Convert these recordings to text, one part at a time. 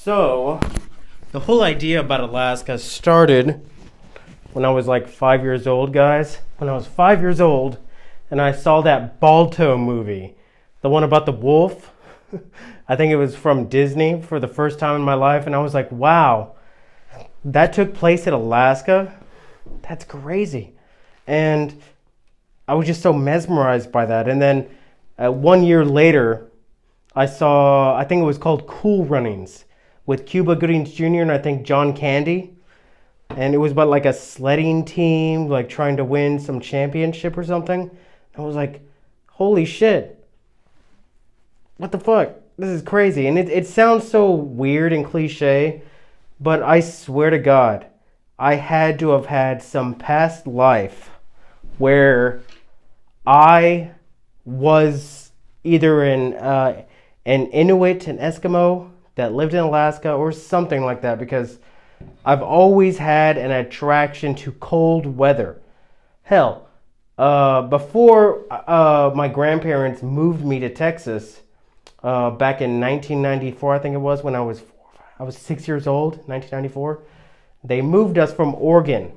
So, the whole idea about Alaska started when I was like 5 years old, guys. When I was 5 years old, and I saw that Balto movie, the one about the wolf. I think it was from Disney for the first time in my life, and I was like, wow, that took place in Alaska? That's crazy. And I was just so mesmerized by that. And then 1 year later, I think it was called Cool Runnings with Cuba Gooding Jr. and I think John Candy. And it was about like a sledding team, like trying to win some championship or something. I was like, holy shit. What the fuck? This is crazy. And it sounds so weird and cliche, but I swear to God, I had to have had some past life where I was either an Inuit, an Eskimo that lived in Alaska or something like that, because I've always had an attraction to cold weather. Hell, before my grandparents moved me to Texas back in 1994, I think it was, when I was 6 years old, 1994. They moved us from Oregon,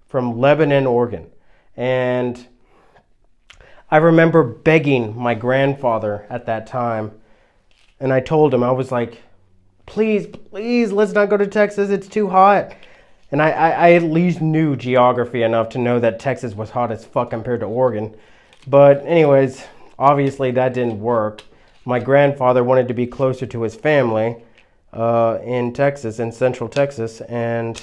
from Lebanon, Oregon. And I remember begging my grandfather at that time, and I told him, I was like, please, please, let's not go to Texas. It's too hot. And I at least knew geography enough to know that Texas was hot as fuck compared to Oregon. But anyways, obviously that didn't work. My grandfather wanted to be closer to his family in Texas, in Central Texas. And,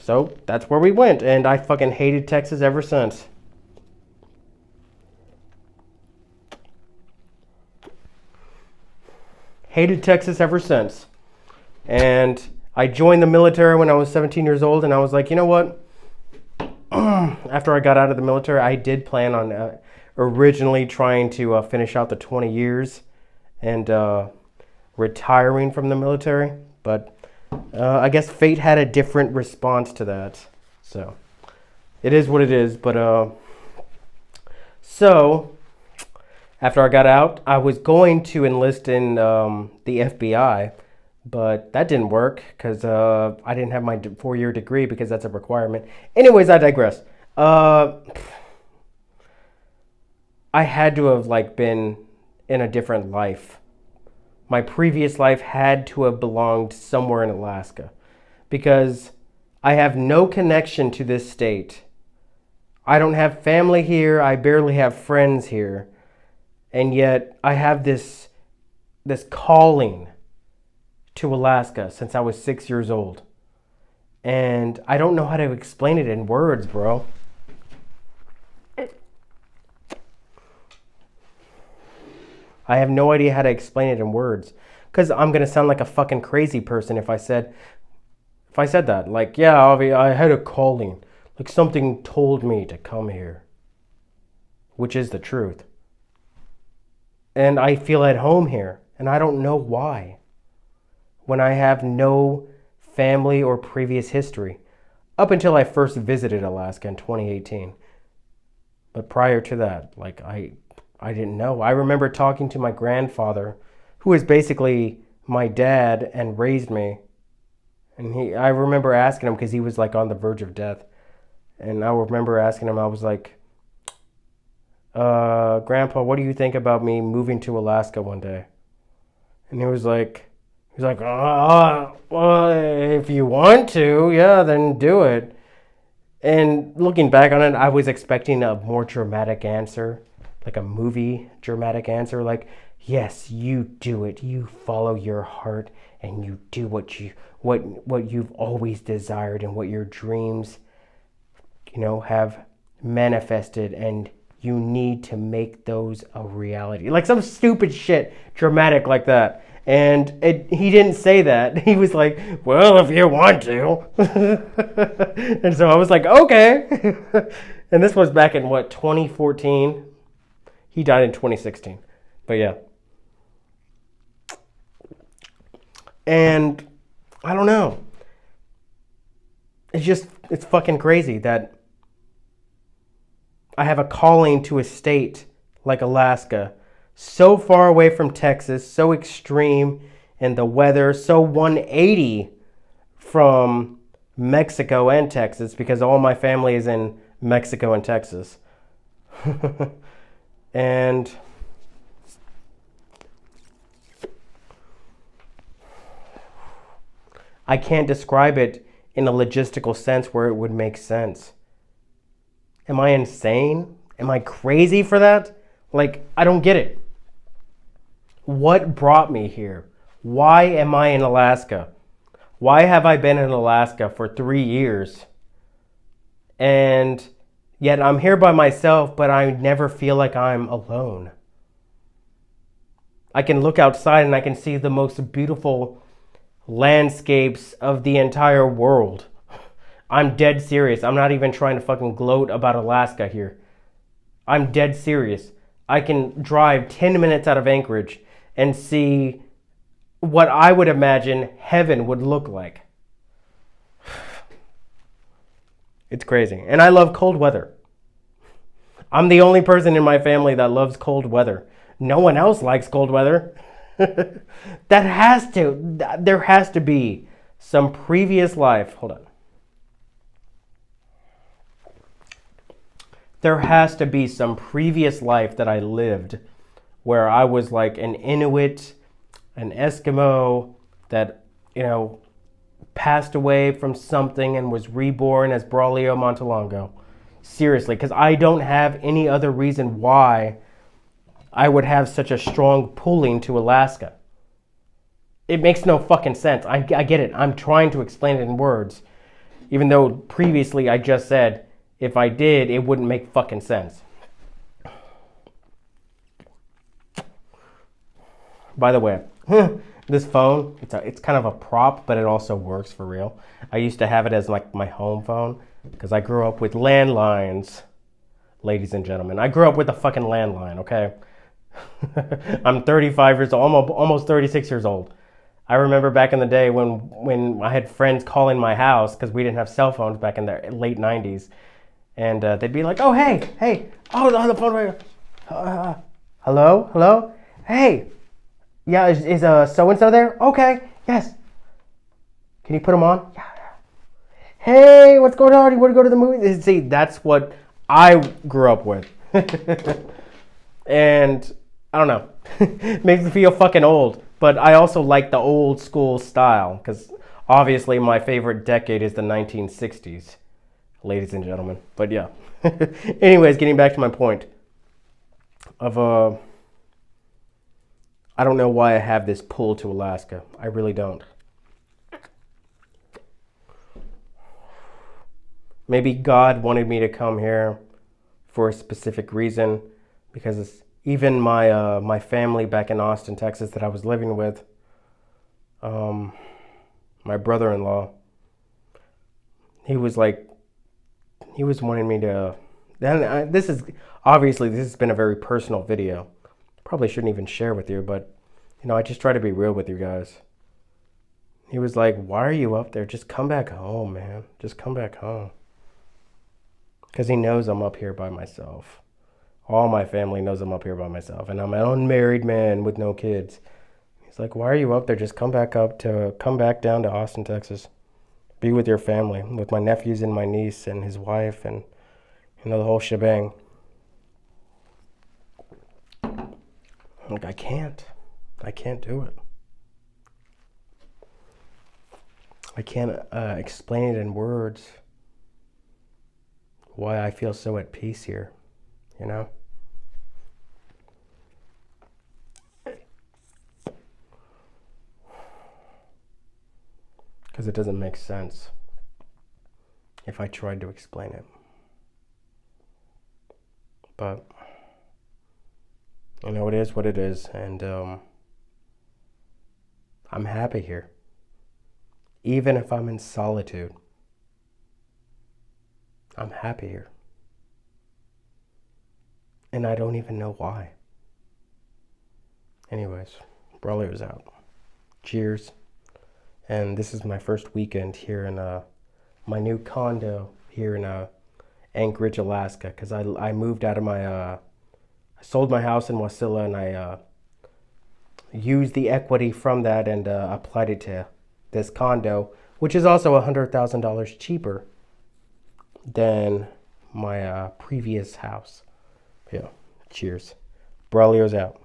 so that's where we went. And I fucking hated Texas ever since. Hated Texas ever since. And I joined the military when I was 17 years old, and I was like, you know what? After I got out of the military, I did plan on originally trying to finish out the 20 years and retiring from the military. But I guess fate had a different response to that. So it is what it is. But so after I got out, I was going to enlist in the FBI, but that didn't work because I didn't have my 4-year degree because that's a requirement. Anyways, I digress. I had to have been in a different life. My previous life had to have belonged somewhere in Alaska because I have no connection to this state. I don't have family here. I barely have friends here. And yet I have this calling to Alaska since I was 6 years old. And I don't know how to explain it in words, bro. I have no idea how to explain it in words. Because I'm going to sound like a fucking crazy person if I said that. Like, yeah, Avi, I had a calling. Like something told me to come here. Which is the truth. And I feel at home here, and I don't know why. When I have no family or previous history, up until I first visited Alaska in 2018. But prior to that, I didn't know. I remember talking to my grandfather, who is basically my dad and raised me. And I remember asking him, because he was on the verge of death. And I remember asking him, I was like, Grandpa, what do you think about me moving to Alaska one day? And he was like, well, if you want to, yeah, then do it. And looking back on it, I was expecting a more dramatic answer, like a movie dramatic answer, like, yes, you do it. You follow your heart and you do what you've always desired and what your dreams, have manifested, and you need to make those a reality. Like some stupid shit, dramatic like that. And he didn't say that. He was like, well, if you want to. And so I was like, okay. And this was back in 2014? He died in 2016. But yeah. And I don't know. It's fucking crazy that I have a calling to a state like Alaska, so far away from Texas, so extreme and the weather so 180 from Mexico and Texas, because all my family is in Mexico and Texas. And I can't describe it in a logistical sense where it would make sense. Am I insane? Am I crazy for that? Like, I don't get it. What brought me here? Why am I in Alaska? Why have I been in Alaska for 3 years? And yet I'm here by myself, but I never feel like I'm alone. I can look outside and I can see the most beautiful landscapes of the entire world. I'm dead serious. I'm not even trying to fucking gloat about Alaska here. I'm dead serious. I can drive 10 minutes out of Anchorage and see what I would imagine heaven would look like. It's crazy. And I love cold weather. I'm the only person in my family that loves cold weather. No one else likes cold weather. There has to be some previous life. Hold on. There has to be some previous life that I lived where I was like an Inuit, an Eskimo that, passed away from something and was reborn as Braulio Montalongo. Seriously, because I don't have any other reason why I would have such a strong pulling to Alaska. It makes no fucking sense. I get it. I'm trying to explain it in words, even though previously I just said if I did, it wouldn't make fucking sense. By the way, this phone, it's kind of a prop, but it also works for real. I used to have it as like my home phone because I grew up with landlines, ladies and gentlemen. I grew up with a fucking landline, okay? I'm 35 years old, almost 36 years old. I remember back in the day when I had friends calling my house because we didn't have cell phones back in the late 90s. And they'd be like, oh, hey, oh, on the phone right here. Hello? Hey, yeah, is so-and-so there? Okay, yes. Can you put them on? Yeah. Hey, what's going on? You want to go to the movies? See, that's what I grew up with. And I don't know. Makes me feel fucking old. But I also like the old school style because obviously my favorite decade is the 1960s, ladies and gentlemen. But yeah. Anyways, getting back to my point of I don't know why I have this pull to Alaska. I really don't. Maybe God wanted me to come here for a specific reason because even my family back in Austin, Texas that I was living with, my brother-in-law, he was wanting me to, this has been a very personal video. Probably shouldn't even share with you, but I just try to be real with you guys. He was like, why are you up there? Just come back home, man. Just come back home. Because he knows I'm up here by myself. All my family knows I'm up here by myself. And I'm an unmarried man with no kids. He's like, why are you up there? Just come back down to Austin, Texas. Be with your family, with my nephews and my niece and his wife and, the whole shebang. Like, I can't do it. I can't explain it in words why I feel so at peace here, Because it doesn't make sense if I tried to explain it. But it is what it is, and I'm happy here. Even if I'm in solitude, I'm happy here. And I don't even know why. Anyways, Braulio's out. Cheers. And this is my first weekend here in my new condo here in Anchorage, Alaska, because I moved out of my I sold my house in Wasilla and I used the equity from that and applied it to this condo, which is also $100,000 cheaper than my previous house. Yeah, cheers. Braulio's out.